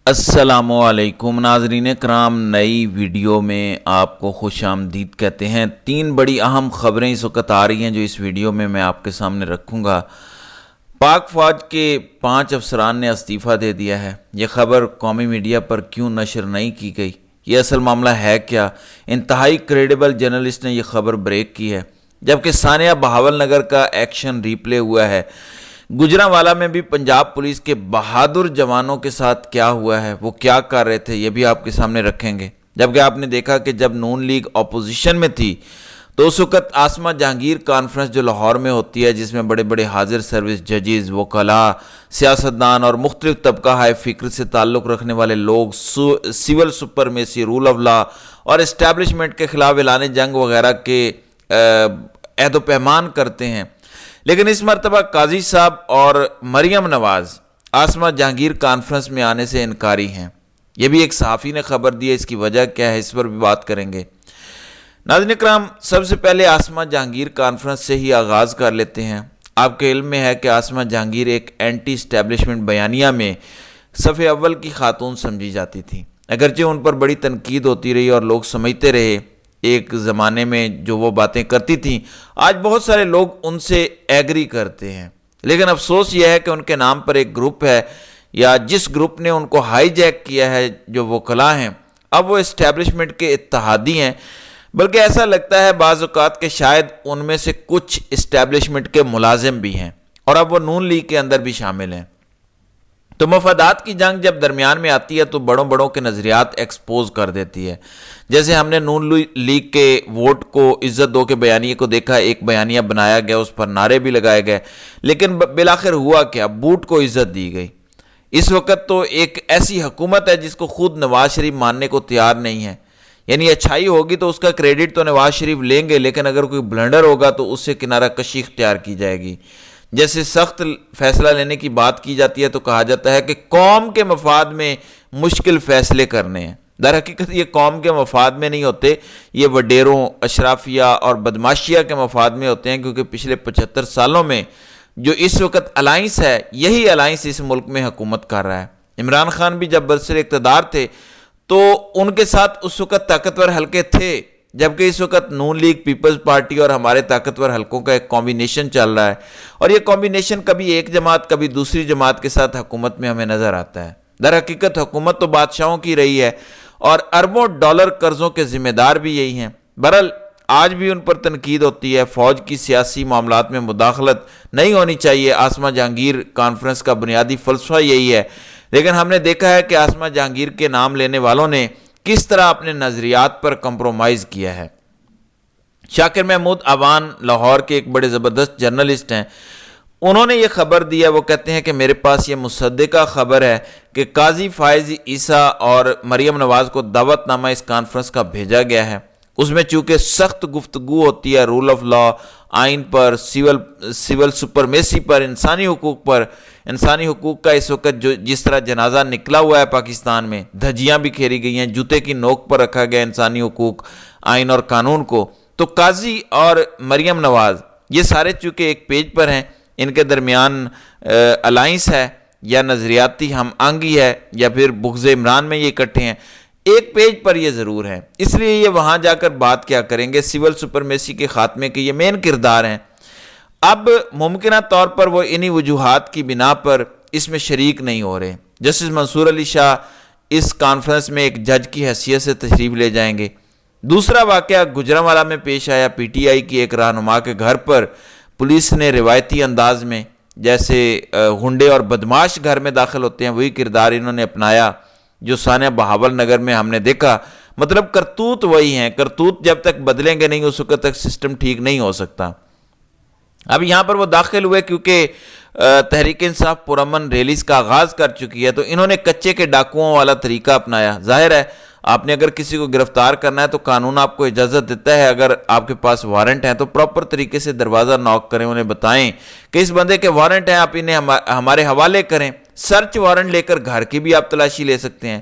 السلام علیکم ناظرین کرام، نئی ویڈیو میں آپ کو خوش آمدید کہتے ہیں۔ تین بڑی اہم خبریں اس وقت آ رہی ہیں جو اس ویڈیو میں آپ کے سامنے رکھوں گا۔ پاک فوج کے 5 افسران نے استعفیٰ دے دیا ہے۔ یہ خبر قومی میڈیا پر کیوں نشر نہیں کی گئی؟ یہ اصل معاملہ ہے کیا؟ انتہائی کریڈیبل جرنلسٹ نے یہ خبر بریک کی ہے، جبکہ ثانیہ بہاول نگر کا ایکشن ریپلے ہوا ہے۔ گجرانوالہ میں بھی پنجاب پولیس کے بہادر جوانوں کے ساتھ کیا ہوا ہے، وہ کیا کر رہے تھے، یہ بھی آپ کے سامنے رکھیں گے۔ جبکہ آپ نے دیکھا کہ جب نون لیگ اپوزیشن میں تھی تو اس وقت آسمہ جہانگیر کانفرنس جو لاہور میں ہوتی ہے، جس میں بڑے بڑے حاضر سروس ججز، وکلاء، سیاستدان اور مختلف طبقہ ہائے فکر سے تعلق رکھنے والے لوگ civil supremacy, rule of law اور اسٹیبلشمنٹ کے خلاف اعلان جنگ وغیرہ کے عہد و پیمان کرتے ہیں۔ لیکن اس مرتبہ قاضی صاحب اور مریم نواز آسمہ جہانگیر کانفرنس میں آنے سے انکاری ہیں۔ یہ بھی ایک صحافی نے خبر دی ہے، اس کی وجہ کیا ہے اس پر بھی بات کریں گے۔ ناظرین اکرام، سب سے پہلے آسمہ جہانگیر کانفرنس سے ہی آغاز کر لیتے ہیں۔ آپ کے علم میں ہے کہ آسمہ جہانگیر ایک اینٹی اسٹیبلشمنٹ بیانیہ میں صف اول کی خاتون سمجھی جاتی تھی، اگرچہ ان پر بڑی تنقید ہوتی رہی اور لوگ سمجھتے رہے ایک زمانے میں جو وہ باتیں کرتی تھیں آج بہت سارے لوگ ان سے ایگری کرتے ہیں۔ لیکن افسوس یہ ہے کہ ان کے نام پر ایک گروپ ہے یا جس گروپ نے ان کو ہائی جیک کیا ہے، جو وکلاء ہیں، اب وہ اسٹیبلشمنٹ کے اتحادی ہیں، بلکہ ایسا لگتا ہے بعض اوقات کہ شاید ان میں سے کچھ اسٹیبلشمنٹ کے ملازم بھی ہیں اور اب وہ نون لیگ کے اندر بھی شامل ہیں۔ تو مفادات کی جنگ جب درمیان میں آتی ہے تو بڑوں کے نظریات ایکسپوز کر دیتی ہے۔ جیسے ہم نے نون لیگ کے ووٹ کو عزت دو کے بیانیے کو دیکھا، ایک بیانیہ بنایا گیا، اس پر نعرے بھی لگائے گئے، لیکن بالآخر ہوا کیا؟ بوٹ کو عزت دی گئی۔ اس وقت تو ایک ایسی حکومت ہے جس کو خود نواز شریف ماننے کو تیار نہیں ہے۔ یعنی اچھائی ہوگی تو اس کا کریڈٹ تو نواز شریف لیں گے، لیکن اگر کوئی بلنڈر ہوگا تو اس سے کنارہ کشی اختیار کی جائے گی۔ جیسے سخت فیصلہ لینے کی بات کی جاتی ہے تو کہا جاتا ہے کہ قوم کے مفاد میں مشکل فیصلے کرنے ہیں۔ در حقیقت یہ قوم کے مفاد میں نہیں ہوتے، یہ وڈیروں، اشرافیہ اور بدماشیہ کے مفاد میں ہوتے ہیں، کیونکہ پچھلے 75 سالوں میں جو اس وقت الائنس ہے، یہی الائنس اس ملک میں حکومت کر رہا ہے۔ عمران خان بھی جب برسر اقتدار تھے تو ان کے ساتھ اس وقت طاقتور حلقے تھے، جبکہ اس وقت نون لیگ، پیپلز پارٹی اور ہمارے طاقتور حلقوں کا ایک کمبینیشن چل رہا ہے، اور یہ کمبینیشن کبھی ایک جماعت کبھی دوسری جماعت کے ساتھ حکومت میں ہمیں نظر آتا ہے۔ در حقیقت حکومت تو بادشاہوں کی رہی ہے اور اربوں ڈالر قرضوں کے ذمہ دار بھی یہی ہیں۔ بہرحال آج بھی ان پر تنقید ہوتی ہے۔ فوج کی سیاسی معاملات میں مداخلت نہیں ہونی چاہیے، آسمہ جہانگیر کانفرنس کا بنیادی فلسفہ یہی ہے، لیکن ہم نے دیکھا ہے کہ آسمہ جہانگیر کے نام لینے والوں نے کس طرح اپنے نظریات پر کمپرومائز کیا ہے۔ شاکر محمود اوان لاہور کے ایک بڑے زبردست جرنلسٹ ہیں، انہوں نے یہ خبر دی ہے، وہ کہتے ہیں کہ میرے پاس یہ مصدقہ خبر ہے کہ قاضی فائز عیسیٰ اور مریم نواز کو دعوت نامہ اس کانفرنس کا بھیجا گیا ہے۔ اس میں چونکہ سخت گفتگو ہوتی ہے رول آف لا، آئین پر، سول سپرمیسی پر، انسانی حقوق پر۔ انسانی حقوق کا اس وقت جس طرح جنازہ نکلا ہوا ہے پاکستان میں، دھجیاں بھی کھیری گئی ہیں، جوتے کی نوک پر رکھا گیا انسانی حقوق، آئین اور قانون کو، تو قاضی اور مریم نواز یہ سارے چونکہ ایک پیج پر ہیں، ان کے درمیان الائنس ہے یا نظریاتی ہم آہنگی ہے یا پھر بغض عمران میں یہ اکٹھے ہیں، ایک پیج پر یہ ضرور ہیں، اس لیے یہ وہاں جا کر بات کیا کریں گے؟ سول سپرمیسی کے خاتمے کے یہ مین کردار ہیں۔ اب ممکنہ طور پر وہ انہی وجوہات کی بنا پر اس میں شریک نہیں ہو رہے۔ جسٹس منصور علی شاہ اس کانفرنس میں ایک جج کی حیثیت سے تشریف لے جائیں گے۔ دوسرا واقعہ گجرانوالہ میں پیش آیا، پی ٹی آئی کی ایک رہنما کے گھر پر پولیس نے روایتی انداز میں، جیسے غنڈے اور بدماش گھر میں داخل ہوتے ہیں، وہی کردار انہوں نے اپنایا جو ثانیہ بہاول نگر میں ہم نے دیکھا۔ مطلب کرتوت وہی ہیں، کرتوت جب تک بدلیں گے نہیں اس وقت تک سسٹم ٹھیک نہیں ہو سکتا۔ اب یہاں پر وہ داخل ہوئے کیونکہ تحریک انصاف پرامن ریلیز کا آغاز کر چکی ہے، تو انہوں نے کچے کے ڈاکوؤں والا طریقہ اپنایا۔ ظاہر ہے آپ نے اگر کسی کو گرفتار کرنا ہے تو قانون آپ کو اجازت دیتا ہے، اگر آپ کے پاس وارنٹ ہیں تو پراپر طریقے سے دروازہ نوک کریں، انہیں بتائیں کہ اس بندے کے وارنٹ ہیں، آپ انہیں ہمارے حوالے کریں۔ سرچ وارنٹ لے کر گھر کی بھی آپ تلاشی لے سکتے ہیں۔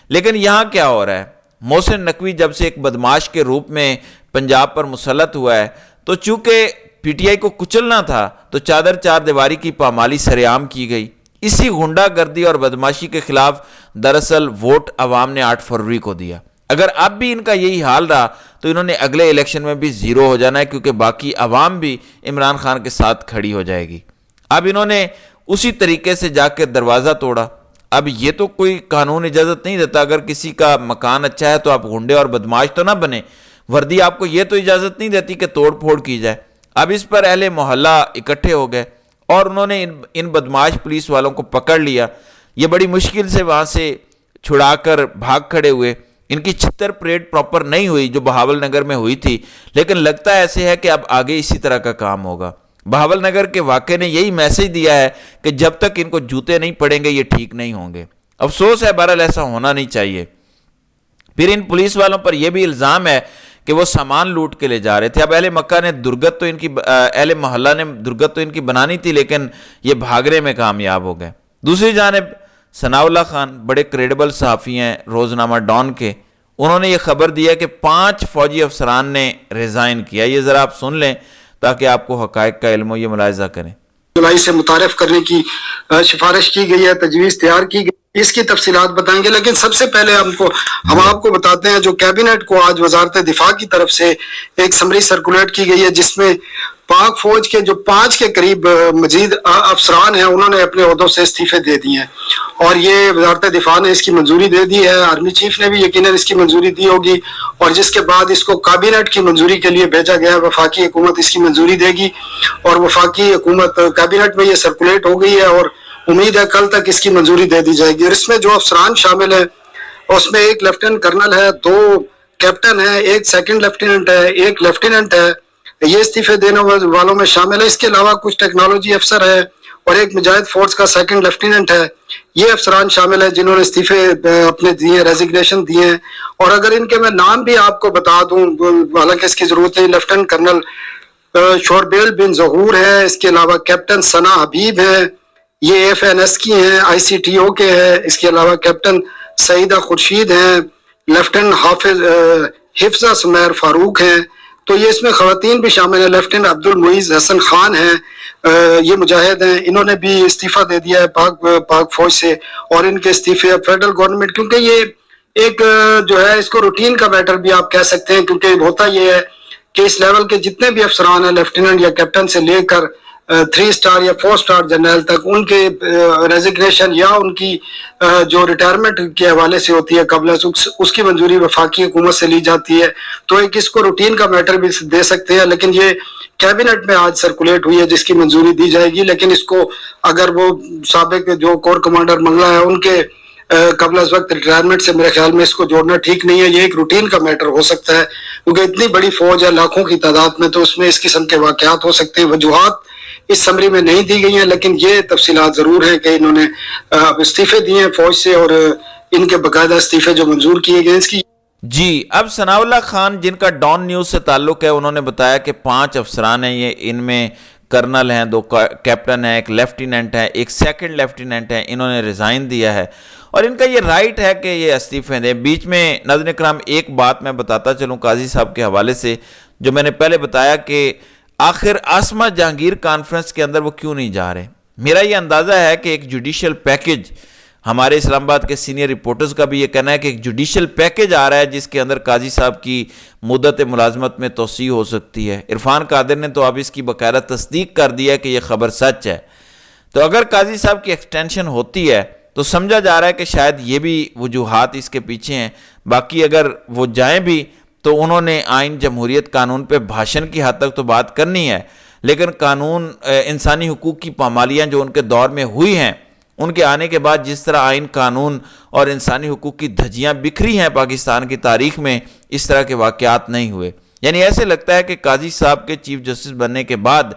لیکن یہاں کیا ہو رہا ہے؟ محسن نقوی جب سے ایک بدماش کے روپ میں پنجاب پر مسلط ہوا ہے تو چونکہ پی ٹی آئی کو کچلنا تھا تو چادر چار دیواری کی پامالی سرعام کی گئی۔ اسی غنڈہ گردی اور بدماشی کے خلاف دراصل ووٹ عوام نے 8 فروری کو دیا۔ اگر اب بھی ان کا یہی حال رہا تو انہوں نے اگلے الیکشن میں بھی زیرو ہو جانا ہے، کیونکہ باقی عوام بھی عمران خان کے ساتھ کھڑی ہو جائے گی۔ اب انہوں نے اسی طریقے سے جا کے دروازہ توڑا۔ اب یہ تو کوئی قانون اجازت نہیں دیتا، اگر کسی کا مکان اچھا ہے تو آپ غنڈے اور بدماش تو نہ بنے، وردی آپ کو یہ تو اجازت نہیں دیتی کہ توڑ پھوڑ کی جائے۔ اب اس پر اہل محلہ اکٹھے ہو گئے اور انہوں نے ان بدماش پولیس والوں کو پکڑ لیا۔ یہ بڑی مشکل سے وہاں سے چھڑا کر بھاگ کھڑے ہوئے۔ ان کی چھتر پریڈ پراپر نہیں ہوئی جو بہاول نگر میں ہوئی تھی، لیکن لگتا ایسے ہے کہ اب آگے اسی طرح کا کام ہوگا۔ بہاول نگر کے واقعے نے یہی میسج دیا ہے کہ جب تک ان کو جوتے نہیں پڑیں گے یہ ٹھیک نہیں ہوں گے۔ افسوس ہے، بہرحال ایسا ہونا نہیں چاہیے۔ پھر ان پولیس والوں پر یہ بھی الزام ہے کہ وہ سامان لوٹ کے لے جا رہے تھے۔ اب اہل مکہ نے درگت تو ان کی اہل محلہ نے درگت تو ان کی بنانی تھی، لیکن یہ بھاگنے میں کامیاب ہو گئے۔ دوسری جانب ثناء اللہ خان بڑے کریڈیبل صحافی ہیں روزنامہ ڈان کے، انہوں نے یہ خبر دیا کہ 5 فوجی افسران نے ریزائن کیا۔ یہ ذرا آپ سن لیں تاکہ آپ کو حقائق کا علم ہو، یہ ملاحظہ کریں۔ جولائی سے متعارف کرنے کی سفارش کی گئی ہے، تجویز تیار کی گئی، اس کی تفصیلات بتائیں گے، لیکن سب سے پہلے ہم آپ کو بتاتے ہیں جو کیبنٹ کو آج وزارت دفاع کی طرف سے ایک سمری سرکولیٹ کی گئی ہے، جس میں پاک فوج کے جو 5 کے قریب مزید افسران ہیں انہوں نے اپنے عہدوں سے استعفے دے دیے ہیں، اور یہ وزارت دفاع نے اس کی منظوری دے دی ہے۔ آرمی چیف نے بھی یقیناً اس کی منظوری دی ہوگی، اور جس کے بعد اس کو کابینٹ کی منظوری کے لیے بھیجا گیا ہے۔ وفاقی حکومت اس کی منظوری دے گی، اور وفاقی حکومت کابینٹ میں یہ سرکولیٹ ہو گئی ہے، اور امید ہے کل تک اس کی منظوری دے دی جائے گی۔ اور اس میں جو افسران شامل ہیں اس میں ایک لیفٹیننٹ کرنل ہے، 2 کیپٹن ہیں، ایک سیکنڈ لیفٹیننٹ ہے، ایک لیفٹیننٹ ہے، یہ استعفے دینے والوں میں شامل ہے۔ اس کے علاوہ کچھ ٹیکنالوجی افسر ہے اور ایک مجاہد فورس کا سیکنڈ لیفٹیننٹ ہے۔ یہ افسران شامل ہیں جنہوں نے استعفے اپنے دیے، ریزگنیشن دیے ہیں۔ اور اگر ان کے میں نام بھی آپ کو بتا دوں، حالانکہ اس کی ضرورت ہے، لیفٹیننٹ کرنل شوربیل بن ظہور ہے، اس کے علاوہ کیپٹن ثنا حبیب ہے، یہ FNS کی ہیں، ICTO کے ہیں، اس کے علاوہ کیپٹن سعیدہ خورشید ہیں، لیفٹیننٹ حفظہ سمیر فاروق ہیں۔ تو یہ اس میں خواتین بھی شامل ہیں، لیفٹیننٹ عبد المعیز حسن خان ہیں، یہ مجاہد ہیں، انہوں نے بھی استعفیٰ دے دیا ہے پاک فوج سے۔ اور ان کے استعفے فیڈرل گورنمنٹ، کیونکہ یہ ایک جو ہے اس کو روٹین کا میٹر بھی آپ کہہ سکتے ہیں، کیونکہ ہوتا یہ ہے کہ اس لیول کے جتنے بھی افسران ہیں لیفٹیننٹ یا کیپٹن سے لے کر 3 سٹار یا 4 سٹار جنرل تک، ان کے ریزگنیشن یا ان کی جو ریٹائرمنٹ کے حوالے سے ہوتی ہے قبل اس کی منظوری وفاقی حکومت سے لی جاتی ہے۔ تو ایک اس کو روٹین کا میٹر بھی دے سکتے ہیں، لیکن یہ کیبنٹ میں آج سرکولیٹ ہوئی ہے جس کی منظوری دی جائے گی۔ لیکن اس کو اگر وہ سابق جو کور کمانڈر منگلا ہے ان کے قبل از وقت ریٹائرمنٹ سے میرے خیال میں اس کو جوڑنا ٹھیک نہیں ہے، یہ ایک روٹین کا میٹر ہو سکتا ہے، کیونکہ اتنی بڑی فوج ہے لاکھوں کی تعداد میں، تو اس میں اس قسم کے واقعات ہو سکتے ہیں۔ وجوہات اس سمری میں نہیں دی گئی ہیں، لیکن یہ تفصیلات ضرور ہیں کہ انہوں نے استعفے دیے ہیں فوج سے، اور ان کے باقاعدہ استعفے جو منظور کیے گئے اس کی۔ جی، اب ثناء اللہ خان جن کا ڈان نیوز سے تعلق ہے، انہوں نے بتایا کہ 5 افسران ہیں، یہ ان میں کرنل ہیں، 2 کیپٹن ہیں، ایک لیفٹیننٹ ہے، ایک سیکنڈ لیفٹیننٹ ہے، انہوں نے ریزائن دیا ہے اور ان کا یہ رائٹ ہے کہ یہ استعفے دیں۔ بیچ میں ناظرین اکرام ایک بات میں بتاتا چلوں قاضی صاحب کے حوالے سے، جو میں نے پہلے بتایا کہ آخر عاصمہ جہانگیر کانفرنس کے اندر وہ کیوں نہیں جا رہے۔ میرا یہ اندازہ ہے کہ ایک جوڈیشل پیکج، ہمارے اسلام آباد کے سینئر رپورٹرز کا بھی یہ کہنا ہے کہ ایک جوڈیشل پیکج آ رہا ہے جس کے اندر قاضی صاحب کی مدت ملازمت میں توسیع ہو سکتی ہے۔ عرفان قادر نے تو اب اس کی باقاعدہ تصدیق کر دیا ہے کہ یہ خبر سچ ہے۔ تو اگر قاضی صاحب کی ایکسٹینشن ہوتی ہے تو سمجھا جا رہا ہے کہ شاید یہ بھی وجوہات اس کے پیچھے ہیں۔ باقی اگر وہ جائیں بھی تو انہوں نے آئین جمہوریت قانون پہ بھاشن کی حد تک تو بات کرنی ہے، لیکن قانون انسانی حقوق کی پامالیاں جو ان کے دور میں ہوئی ہیں، ان کے آنے کے بعد جس طرح آئین قانون اور انسانی حقوق کی دھجیاں بکھری ہیں پاکستان کی تاریخ میں، اس طرح کے واقعات نہیں ہوئے۔ یعنی ایسے لگتا ہے کہ قاضی صاحب کے چیف جسٹس بننے کے بعد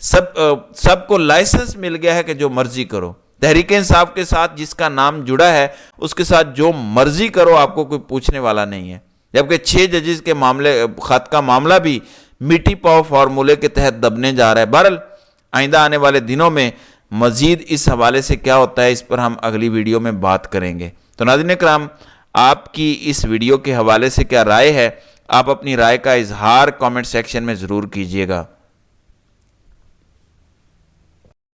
سب کو لائسنس مل گیا ہے کہ جو مرضی کرو۔ تحریک انصاف کے ساتھ جس کا نام جڑا ہے اس کے ساتھ جو مرضی کرو، آپ کو کوئی پوچھنے والا نہیں ہے۔ جبکہ 6 ججز کے خط کا معاملہ بھی میٹھی پاؤ فارمولے کے تحت دبنے جا رہا ہے۔ بہرحال آئندہ آنے والے دنوں میں مزید اس حوالے سے کیا ہوتا ہے اس پر ہم اگلی ویڈیو میں بات کریں گے۔ تو ناظرین اکرام، آپ کی اس ویڈیو کے حوالے سے کیا رائے ہے؟ آپ اپنی رائے کا اظہار کامنٹ سیکشن میں ضرور کیجیے گا۔